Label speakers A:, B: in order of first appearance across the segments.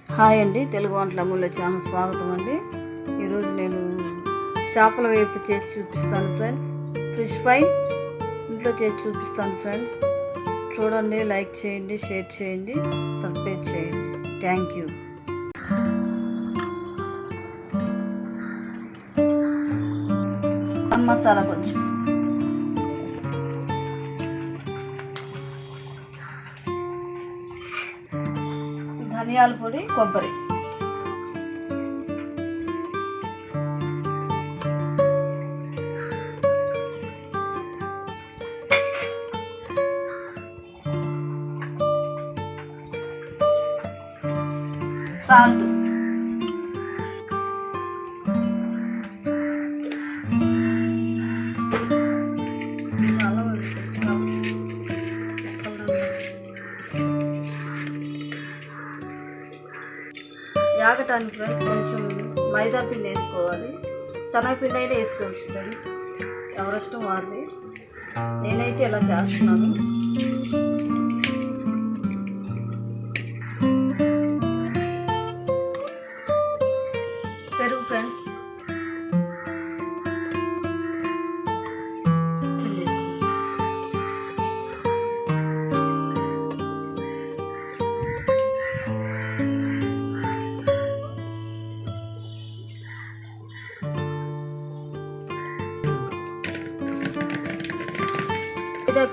A: Hi అండి, తెలుగు వంటల అమూల్య channel స్వాగతం అండి. ఈరోజు నేను చేపల వేపు చేసి చూపిస్తాను ఫ్రెండ్స్. ఫిష్ ఫ్రై ఇంట్లో చేసి చూపిస్తాను ఫ్రెండ్స్. చూడండి, లైక్ చేయండి, షేర్ చేయండి, సబ్స్క్రైబ్ చేయండి. Thank you. మసాలా కొంచెం, ధనియాల పొడి, కొబ్బరి, సాల్ట్, యాగటానికి ఫ్రెండ్స్ కొంచెం మైదా పిండి వేసుకోవాలి. శనగపిండి అయినా వేసుకోవచ్చు ఫ్రెండ్స్, ఎవరిష్టం వాళ్ళది. నేనైతే ఇలా చేస్తున్నాను. పెరుగు ఫ్రెండ్స్,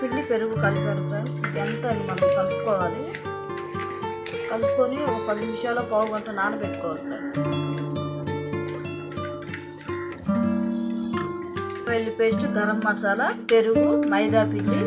A: పిండి, పెరుగు కలిపారు ఫ్రెండ్స్. ఇదంతా మనం కలుపుకోవాలి. కలుపుకొని ఒక 10 నిమిషాలు, పావు గంట నానబెట్టుకోవాలి ఫ్రెండ్స్. వెల్లుల్లి పేస్ట్, గరం మసాలా, పెరుగు, మైదా పిండి,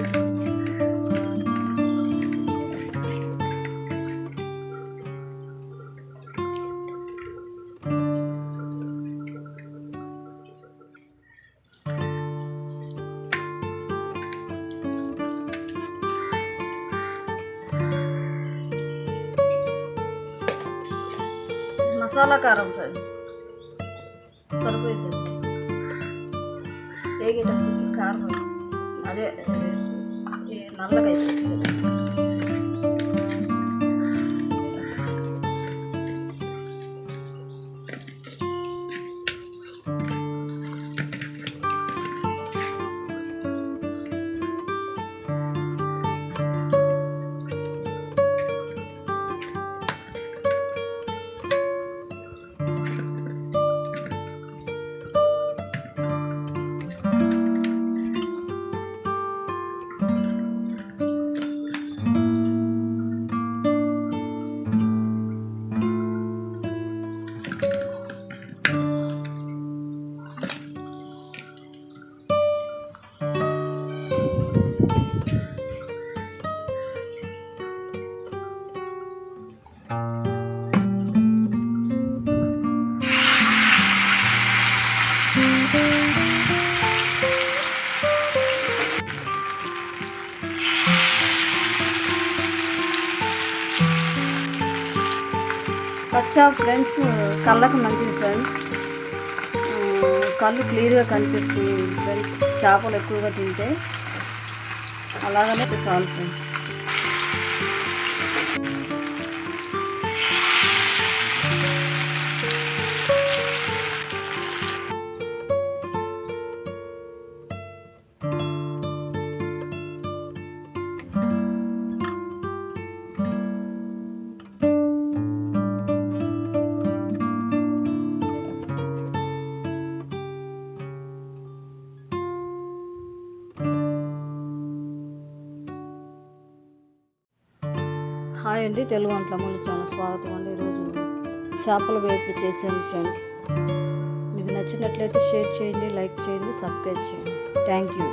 A: మసాలా కారం ఫ్రెండ్స్ సరిపోతుంది. వేగేటప్పటికి కారం అదే నల్లగా అయిపోతుంది. పచ్చా ఫ్రెండ్స్ కళ్ళకు మంచిది ఫ్రెండ్స్. కళ్ళు క్లియర్గా కనిపిస్తుంది ఫ్రెండ్స్ చేపలు ఎక్కువగా తింటే. అలాగనే చాలు ఫ్రెండ్స్. హాయ్ అండి, తెలుగు వంటల అమూల్య ఛానల్ స్వాగతం అండి. ఈరోజు చేపల వేపు చేసాను ఫ్రెండ్స్. మీకు నచ్చినట్లయితే షేర్ చేయండి, లైక్ చేయండి, సబ్స్క్రైబ్ చేయండి. Thank you.